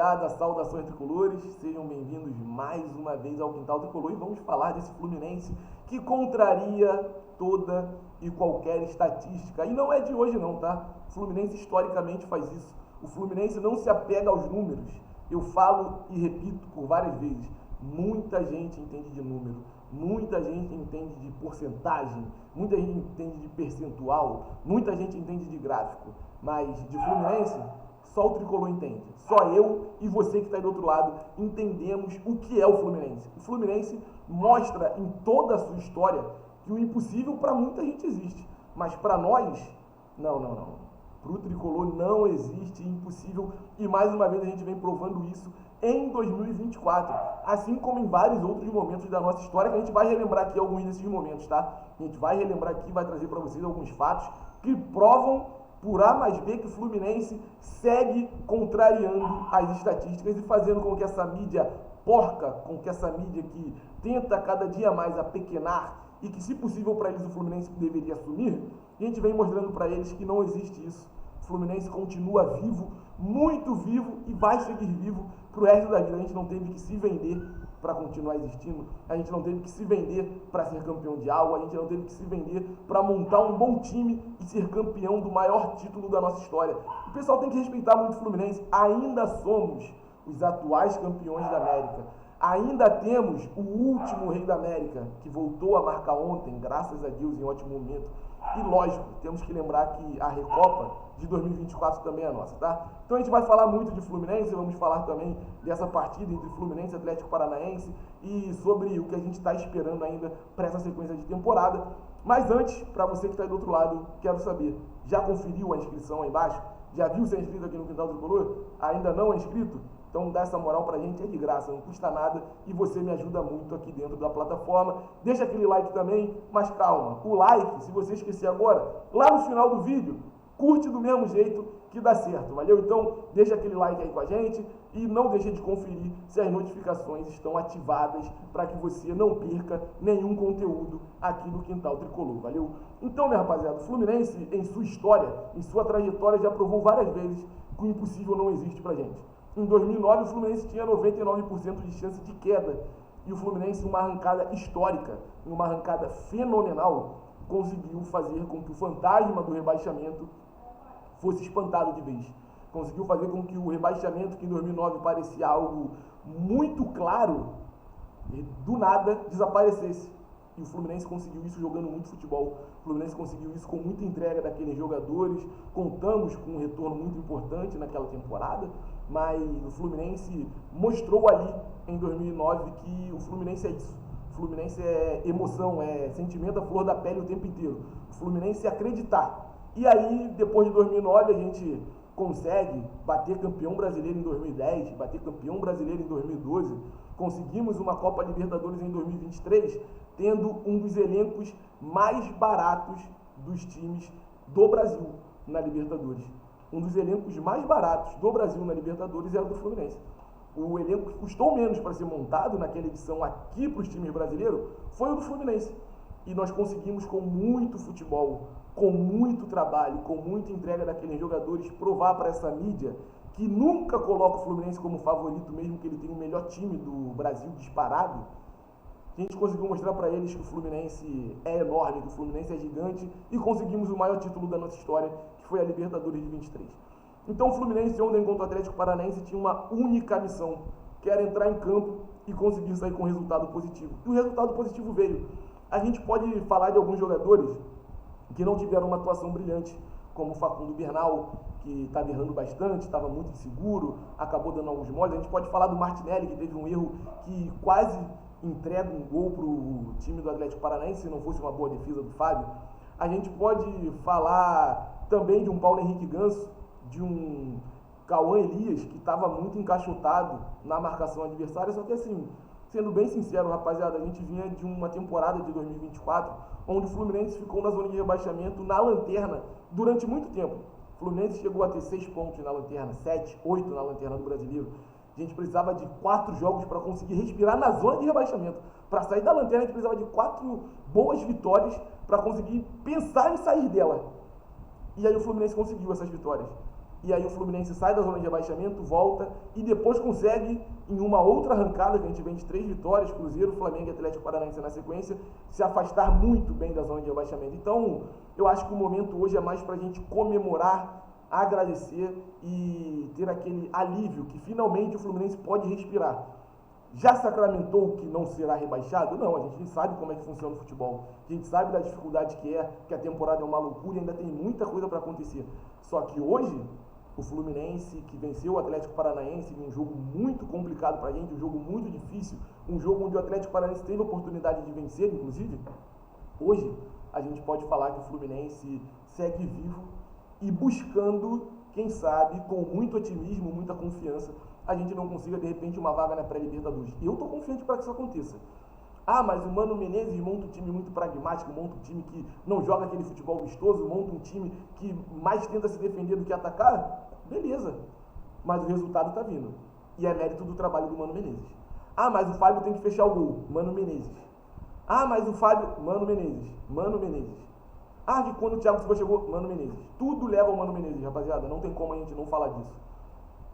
rapaziada, saudações tricolores, sejam bem-vindos mais uma vez ao Quintal Tricolor e vamos falar desse Fluminense que contraria toda e qualquer estatística. E não é de hoje não, tá? O Fluminense historicamente faz isso. O Fluminense não se apega aos números. Eu falo e repito por várias vezes, muita gente entende de número, muita gente entende de porcentagem, muita gente entende de percentual, muita gente entende de gráfico, mas de Fluminense só o tricolor entende. Só eu e você que está aí do outro lado entendemos o que é o Fluminense. O Fluminense mostra em toda a sua história que o impossível para muita gente existe. Mas para nós, não. Para o tricolor não existe impossível. E mais uma vez a gente vem provando isso em 2024. Assim como em vários outros momentos da nossa história, que a gente vai relembrar aqui alguns desses momentos, tá? A gente vai relembrar aqui, vai trazer para vocês alguns fatos que provam por A mais B que o Fluminense segue contrariando as estatísticas e fazendo com que essa mídia porca, com que essa mídia que tenta cada dia mais apequenar e que, se possível para eles, o Fluminense deveria assumir, a gente vem mostrando para eles que não existe isso. O Fluminense continua vivo, muito vivo e vai seguir vivo para o resto da vida. A gente não teve que se vender para continuar existindo, a gente não teve que se vender para ser campeão de algo, a gente não teve que se vender para montar um bom time e ser campeão do maior título da nossa história. O pessoal tem que respeitar muito o Fluminense, ainda somos os atuais campeões da América, ainda temos o último rei da América, que voltou a marcar ontem, graças a Deus, em ótimo momento. E lógico, temos que lembrar que a Recopa de 2024 também é nossa, tá? Então a gente vai falar muito de Fluminense, vamos falar também dessa partida entre Fluminense e Atlético Paranaense e sobre o que a gente está esperando ainda para essa sequência de temporada. Mas antes, para você que está aí do outro lado, quero saber, já conferiu a inscrição aí embaixo? Já viu ser inscrito aqui no Quintal Tricolor? Ainda não é inscrito? Então dá essa moral pra gente, é de graça, não custa nada e você me ajuda muito aqui dentro da plataforma. Deixa aquele like também, mas calma, o like, se você esquecer agora, lá no final do vídeo, curte do mesmo jeito que dá certo, valeu? Então deixa aquele like aí com a gente e não deixe de conferir se as notificações estão ativadas para que você não perca nenhum conteúdo aqui do Quintal Tricolor, valeu? Então, minha rapaziada, o Fluminense, em sua história, em sua trajetória, já provou várias vezes que o impossível não existe pra gente. Em 2009, o Fluminense tinha 99% de chance de queda. E o Fluminense, em uma arrancada histórica, em uma arrancada fenomenal, conseguiu fazer com que o fantasma do rebaixamento fosse espantado de vez. Conseguiu fazer com que o rebaixamento, que em 2009 parecia algo muito claro, do nada desaparecesse. E o Fluminense conseguiu isso jogando muito futebol. O Fluminense conseguiu isso com muita entrega daqueles jogadores. Contamos com um retorno muito importante naquela temporada. Mas o Fluminense mostrou ali em 2009 que o Fluminense é isso. O Fluminense é emoção, é sentimento à flor da pele o tempo inteiro. O Fluminense é acreditar. E aí, depois de 2009, a gente consegue bater campeão brasileiro em 2010, bater campeão brasileiro em 2012. Conseguimos uma Copa Libertadores em 2023, tendo um dos elencos mais baratos dos times do Brasil na Libertadores. Um dos elencos mais baratos do Brasil na Libertadores era do Fluminense. O elenco que custou menos para ser montado naquela edição aqui para os times brasileiros foi o do Fluminense. E nós conseguimos, com muito futebol, com muito trabalho, com muita entrega daqueles jogadores, provar para essa mídia que nunca coloca o Fluminense como favorito, mesmo que ele tenha o melhor time do Brasil disparado. A gente conseguiu mostrar para eles que o Fluminense é enorme, que o Fluminense é gigante e conseguimos o maior título da nossa história, que foi a Libertadores de 23. Então o Fluminense ontem contra o Atlético Paranaense tinha uma única missão, que era entrar em campo e conseguir sair com resultado positivo. E o resultado positivo veio. A gente pode falar de alguns jogadores que não tiveram uma atuação brilhante, como o Facundo Bernal, que estava errando bastante, estava muito inseguro, acabou dando alguns moles. A gente pode falar do Martinelli, que teve um erro que quase entrega um gol para o time do Atlético Paranaense, se não fosse uma boa defesa do Fábio. A gente pode falar também de um Paulo Henrique Ganso, de um Cauã Elias, que estava muito encaixotado na marcação adversária, só que assim, sendo bem sincero, rapaziada, a gente vinha de uma temporada de 2024, onde o Fluminense ficou na zona de rebaixamento, na lanterna, durante muito tempo. O Fluminense chegou a ter 6 pontos na lanterna, 7, 8 na lanterna do Brasileiro. A gente precisava de 4 jogos para conseguir respirar na zona de rebaixamento. Para sair da lanterna, a gente precisava de 4 boas vitórias para conseguir pensar em sair dela. E aí o Fluminense conseguiu essas vitórias. e aí o Fluminense sai da zona de rebaixamento, volta e depois consegue, em uma outra arrancada, que a gente vem de 3 vitórias, Cruzeiro, Flamengo e Atlético Paranaense na sequência, se afastar muito bem da zona de rebaixamento. Então, eu acho que o momento hoje é mais para a gente comemorar, agradecer e ter aquele alívio que finalmente o Fluminense pode respirar. Já sacramentou que não será rebaixado? Não, a gente sabe como é que funciona o futebol. A gente sabe da dificuldade que a temporada é uma loucura e ainda tem muita coisa para acontecer. Só que hoje, o Fluminense, que venceu o Atlético Paranaense em um jogo muito complicado para a gente, um jogo muito difícil, um jogo onde o Atlético Paranaense teve a oportunidade de vencer, inclusive, hoje a gente pode falar que o Fluminense segue vivo e buscando, quem sabe, com muito otimismo, muita confiança, a gente não consiga, de repente, uma vaga na pré-Libertadores. E eu estou confiante para que isso aconteça. Ah, mas o Mano Menezes monta um time muito pragmático, monta um time que não joga aquele futebol vistoso, monta um time que mais tenta se defender do que atacar. Beleza. Mas o resultado está vindo. E é mérito do trabalho do Mano Menezes. Ah, mas o Fábio tem que fechar o gol. Mano Menezes. Ah, mas o Fábio... Mano Menezes. Mano Menezes. Ah, que quando o Thiago Silva chegou... Mano Menezes. Tudo leva ao Mano Menezes, rapaziada. Não tem como a gente não falar disso.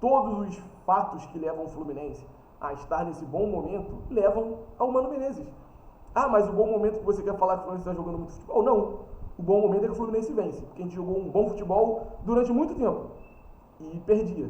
Todos os fatos que levam o Fluminense a estar nesse bom momento levam ao Mano Menezes. Ah, mas o bom momento que você quer falar que o Fluminense está jogando muito futebol? Não. O bom momento é que o Fluminense vence. Porque a gente jogou um bom futebol durante muito tempo. E perdia.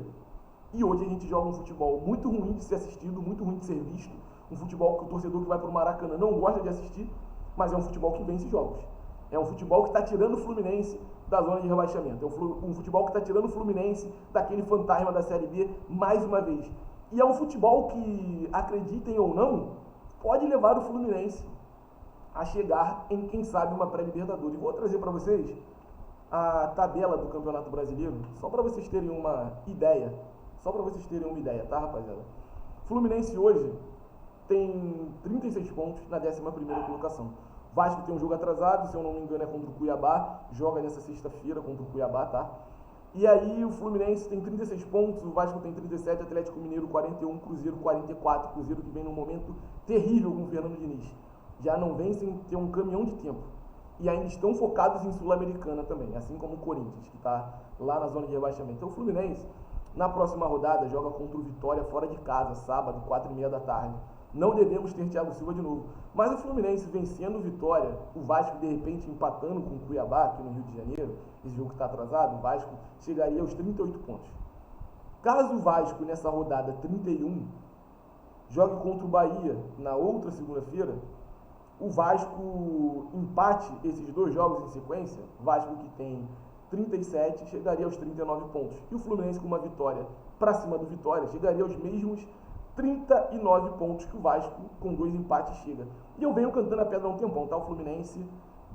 E hoje a gente joga um futebol muito ruim de ser assistido, muito ruim de ser visto. Um futebol que o torcedor que vai para o Maracanã não gosta de assistir, mas é um futebol que vence jogos. É um futebol que está tirando o Fluminense da zona de rebaixamento. É um futebol que está tirando o Fluminense daquele fantasma da Série B mais uma vez. E é um futebol que, acreditem ou não, pode levar o Fluminense a chegar em, quem sabe, uma pré-Libertadores. Vou trazer para vocês a tabela do Campeonato Brasileiro, só para vocês terem uma ideia. Só para vocês terem uma ideia, tá, rapaziada? Fluminense hoje tem 36 pontos na 11ª colocação. Vasco tem um jogo atrasado, se eu não me engano é contra o Cuiabá, joga nessa sexta-feira contra o Cuiabá, tá? E aí o Fluminense tem 36 pontos, o Vasco tem 37, Atlético Mineiro 41, Cruzeiro 44, Cruzeiro que vem num momento terrível com o Fernando Diniz. Já não vem sem ter um caminhão de tempo. E ainda estão focados em Sul-Americana também, assim como o Corinthians, que está lá na zona de rebaixamento. Então o Fluminense, na próxima rodada, joga contra o Vitória fora de casa, sábado, 4h30 da tarde. Não devemos ter Thiago Silva de novo. Mas o Fluminense vencendo o Vitória, o Vasco de repente empatando com o Cuiabá, aqui no Rio de Janeiro, esse jogo que está atrasado, o Vasco chegaria aos 38 pontos. Caso o Vasco, nessa rodada 31, jogue contra o Bahia na outra segunda-feira, o Vasco empate esses dois jogos em sequência, o Vasco que tem 37 chegaria aos 39 pontos. E o Fluminense com uma vitória para cima do Vitória chegaria aos mesmos 39 pontos que o Vasco com 2 empates chega. E eu venho cantando a pedra há um tempão, tá? O Fluminense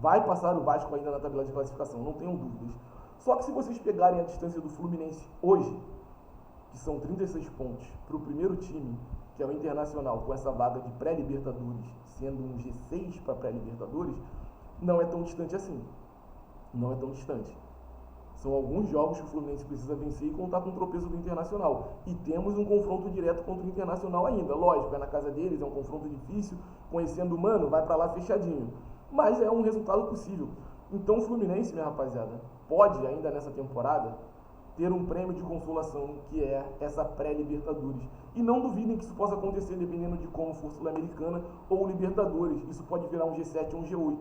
vai passar o Vasco ainda na tabela de classificação, não tenham dúvidas. Só que se vocês pegarem a distância do Fluminense hoje, que são 36 pontos, para o primeiro time, que é o Internacional, com essa vaga de pré-Libertadores, sendo um G6 para pré-Libertadores, não é tão distante assim. Não é tão distante. São alguns jogos que o Fluminense precisa vencer e contar com o tropeço do Internacional. E temos um confronto direto contra o Internacional ainda. Lógico, é na casa deles, é um confronto difícil. Conhecendo o Mano, vai para lá fechadinho. Mas é um resultado possível. Então o Fluminense, minha rapaziada, pode ainda nessa temporada ter um prêmio de consolação, que é essa pré-Libertadores. E não duvidem que isso possa acontecer dependendo de como for Sul-Americana ou Libertadores. Isso pode virar um G7 ou um G8.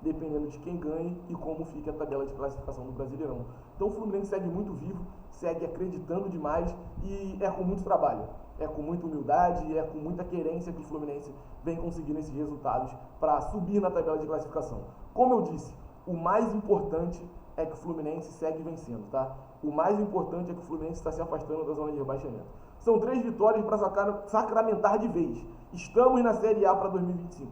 Dependendo de quem ganhe e como fica a tabela de classificação do Brasileirão. Então o Fluminense segue muito vivo, segue acreditando demais e é com muito trabalho, é com muita humildade, é com muita querência que o Fluminense vem conseguindo esses resultados para subir na tabela de classificação. Como eu disse, o mais importante é que o Fluminense segue vencendo, tá? O mais importante é que o Fluminense está se afastando da zona de rebaixamento. São 3 vitórias para sacramentar de vez. Estamos na Série A para 2025.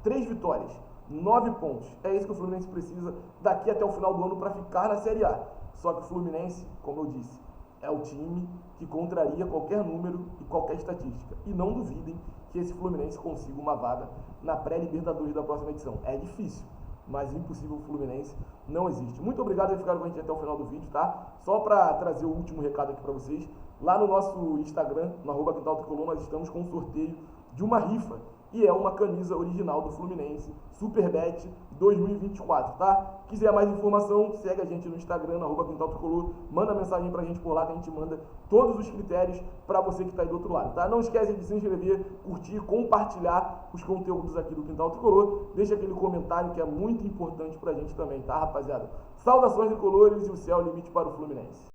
3 vitórias. 9 pontos. É isso que o Fluminense precisa daqui até o final do ano para ficar na Série A. Só que o Fluminense, como eu disse, é o time que contraria qualquer número e qualquer estatística. E não duvidem que esse Fluminense consiga uma vaga na pré-Libertadores da próxima edição. É difícil, mas impossível o Fluminense não existe. Muito obrigado por ficarem com a gente até o final do vídeo, tá? Só para trazer o último recado aqui para vocês. Lá no nosso Instagram, no @quintaltricolor, nós estamos com um sorteio de uma rifa e é uma camisa original do Fluminense, Superbet 2024, tá? Quiser mais informação, segue a gente no Instagram, @quintaltricolor, manda mensagem pra gente por lá que a gente manda todos os critérios para você que tá aí do outro lado, tá? Não esquece de se inscrever, curtir, compartilhar os conteúdos aqui do Quintal Tricolor, deixa aquele comentário que é muito importante pra gente também, tá, rapaziada? Saudações tricolores e o céu é o limite para o Fluminense.